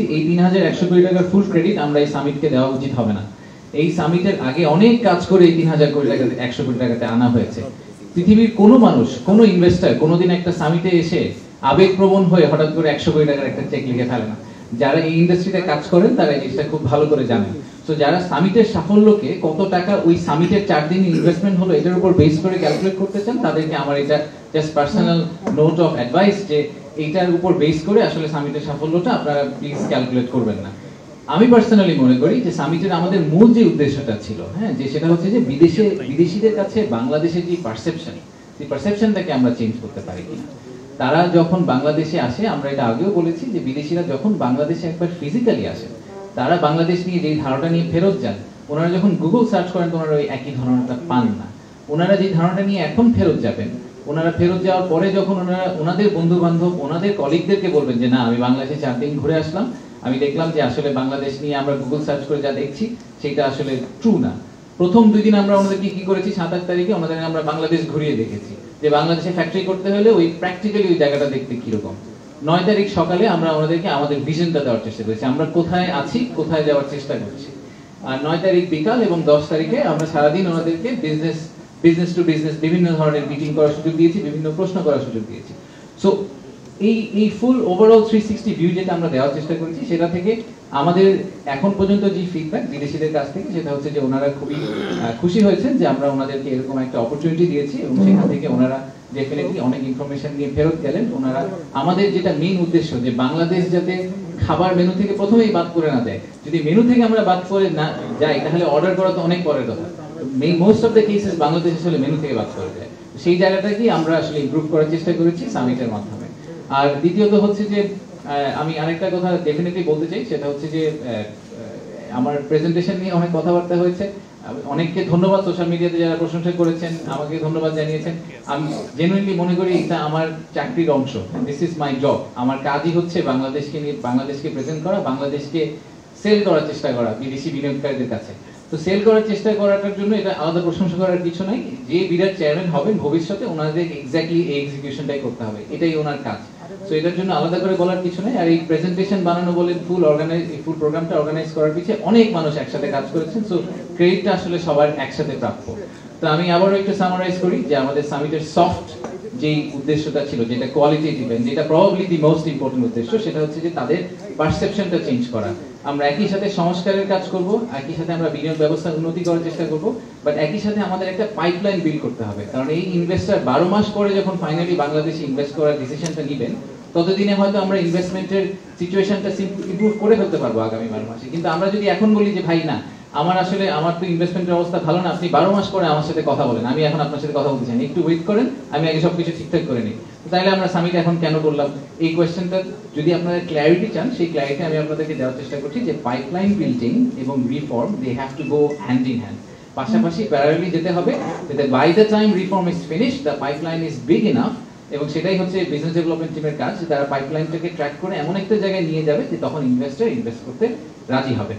বলছি এই ৩,১০০ কোটি টাকার ফুল ক্রেডিট আমরা এই সামিটকে দেওয়া উচিত হবে না। এই সামিটের আগে অনেক কাজ করে এই ৩,০০০ কোটি টাকা ১০০ কোটি টাকাতে আনা হয়েছে। পৃথিবীর কোনো মানুষ, কোনো ইনভেস্টার কোনোদিন একটা সামিটে এসে আবেগপ্রবণ হয়ে হঠাৎ করে ১০০ কোটি টাকার একটা চেক লিখে ফেলে না। যারা এই ইন্ডাস্ট্রিতে কাজ করেন তারা এই জিনিসটা খুব ভালো করে জানেন। তো যারা সামিটের সাফল্যকে কত টাকা ওই সামিটের 4 দিন ইনভেস্টমেন্ট হলো এটার উপর বেস করে ক্যালকুলেট করতে চান, তাদেরকে আমার এটা just personal note of advice যে এইটার উপর বেস করে আসলে সামিটের সাফল্যটা আপনারা প্লিজ ক্যালকুলেট করবেন না। আমি পার্সোনালি মনে করি যে সামিটের আমাদের মূল যে উদ্দেশ্যটা ছিল, হ্যাঁ, যে সেটা হচ্ছে যে বিদেশিদের কাছে বাংলাদেশের যে পারসেপশনটাকে আমরা চেঞ্জ করতে পারি কিনা। তারা যখন বাংলাদেশে আসে, আমরা এটা আগেও বলেছি যে বিদেশিরা যখন বাংলাদেশে একবার ফিজিক্যালি আসে, তারা বাংলাদেশ নিয়ে যে ধারণাটা নিয়ে ফেরত যান, ওনারা যখন গুগল সার্চ করেন ওনারা ওই একই ধারণাটা পান না। ওনারা যে ধারণাটা নিয়ে এখন ফেরত যাবেন, ওনারা ফেরত যাওয়ার পরে যখন ওনারা ওনাদের বন্ধু বান্ধব ওনাদের কলিগদেরকে বলবেন যে না আমি বাংলাদেশে 4 দিন ঘুরে আসলাম, আমি দেখলাম যে আসলে বাংলাদেশ নিয়ে আমরা গুগল সার্চ করে যা দেখছি সেটা আসলে ট্রু না। প্রথম 2 দিন আমরা ওনাদেরকে কি করেছি, 7-8 তারিখে ওনাদের আমরা বাংলাদেশ ঘুরিয়ে দেখেছি যে বাংলাদেশে ফ্যাক্টরি করতে হলে ওই প্র্যাকটিক্যালি ওই জায়গাটা দেখতে কিরকম। 9 তারিখ সকালে আমরা ওনাদেরকে আমাদের ভিশনটা দেওয়ার চেষ্টা করেছি, আমরা কোথায় আছি, কোথায় যাওয়ার চেষ্টা করছি। আর 9 তারিখ বিকাল এবং 10 তারিখে আমরা সারাদিন ওনাদেরকে বিজনেস টু বিজনেস বিভিন্ন ধরনের মিটিং করার সুযোগ দিয়েছি, বিভিন্ন প্রশ্ন করার সুযোগ দিয়েছি। সো এই ফুল ওভারঅল 360 ভিউ যেটা আমরা দেওয়ার চেষ্টা করেছি, সেটা থেকে আমাদের এখন পর্যন্ত যে ফিডব্যাক বিদেশিদের কাছ থেকে সেটা হচ্ছে যে ওনারা খুবই খুশি হয়েছেন যে আমরা ওনাদেরকে এরকম একটা অপরচুনিটি দিয়েছি এবং সেখান থেকে ওনারা ডেফিনেটলি অনেক ইনফরমেশন নিয়ে ফেরত গেলেন। ওনারা আমাদের যেটা মেইন উদ্দেশ্য যে বাংলাদেশ যাতে খাবার মেনু থেকে প্রথমেই বাদ করে না দেয়, যদি মেনু থেকে আমরা বাদ করে না যাই তাহলে অর্ডার করা তো অনেক পরের কথা। Most of the cases Bangladesh আসলে মেনু থেকে বাদ করে দেয়, সেই জায়গাটাকে আমরা আসলে ইমপ্রুভ করার চেষ্টা করেছি সামিটের মাধ্যমে। আর দ্বিতীয়ত হচ্ছে যে আমি আরেকটা কথা ডেফিনেটলি বলতে চাই, সেটা হচ্ছে যে আমার প্রেজেন্টেশন নিয়ে অনেক কথাবার্তা হয়েছে, অনেককে ধন্যবাদ সোশ্যাল মিডিয়াতে যারা প্রশংসা করেছেন, আমাকে ধন্যবাদ জানিয়েছেন। আমি জেনুইনলি মনে করি এটা আমার চাকরির অংশ, দিস ইজ মাই জব। আমার কাজই হচ্ছে বাংলাদেশকে নিয়ে বাংলাদেশকে প্রেজেন্ট করা, বাংলাদেশকে সেল করার চেষ্টা করা বিদেশি বিনিয়োগকারীদের কাছে। তো সেল করার চেষ্টা করাটার জন্য এটা আলাদা প্রশংসা করার কিছু নাই, যে বিরাট চেয়ারম্যান হবেন ভবিষ্যতে ওনাদের এক্স্যাক্টলি এই এক্সিকিউশনটাই করতে হবে, এটাই ওনার কাজ। সো এটার জন্য আলাদা করে বলার কিছু নাই। আর এই প্রেজেন্টেশন বানানো বলেন ফুল প্রোগ্রামটা অর্গানাইজ করার পিছনে অনেক মানুষ একসাথে কাজ করেছেন, সো ক্রেডিটটা আসলে সবার একসাথে প্রাপ্য। তো আমি আবারও একটু সামারাইজ করি যে আমাদের সামিটের সফট যেই উদ্দেশ্যটা ছিল, যেটা কোয়ালিটেটিভ, যেটা প্রবাবলি দি মোস্ট ইম্পর্টেন্ট উদ্দেশ্য, সেটা হচ্ছে যে তাদের পারসেপশনটা চেঞ্জ করা। আমরা একই সাথে সংস্কারের কাজ করব, একই সাথে আমরা বিনিয়োগ ব্যবস্থা উন্নতি করার চেষ্টা করব, বাট একই সাথে আমাদের একটা পাইপলাইন বিল্ড করতে হবে। কারণ এই ইনভেস্টর 12 মাস পরে যখন ফাইনালি বাংলাদেশে ইনভেস্ট করার ডিসিশনটা নেবেন, ততদিনে হয়তো আমরা ইনভেস্টমেন্টের সিচুয়েশনটা ইমপ্রুভ করে ফেলতে পারবো আগামী 12 মাসে। কিন্তু আমরা যদি এখন বলি যে ভাই না, আমার তো ইনভেস্টমেন্টের অবস্থা ভালো না, আপনি 12 মাস পরে আমার সাথে কথা বলেন, আমি এখন আপনার সাথে কথা বলতে চাই, একটু ওয়েট করেন, আমি আগে সবকিছু ঠিকঠাক করে নিই, তাহলে আমরা সামিট এখন কেন করলাম? এই কোয়েশ্চেনটা যদি আপনারা ক্ল্যারিটি চান, সেই ক্ল্যারিটি আমি আপনাদেরকে দেওয়ার চেষ্টা করছি যে পাইপলাইন বিল্ডিং এবং reform they have to go hand in hand, পাশাপাশি প্যারালালি যেতে হবে, যাতে by the time reform is finish the pipeline is big enough. এবং সেটাই হচ্ছে বিজনেস ডেভেলপমেন্ট টিমের কাজ, তারা পাইপলাইনটাকে ট্র্যাক করে এমন একটা জায়গায় নিয়ে যাবে যে তখন ইনভেস্টর ইনভেস্ট করতে রাজি হবে।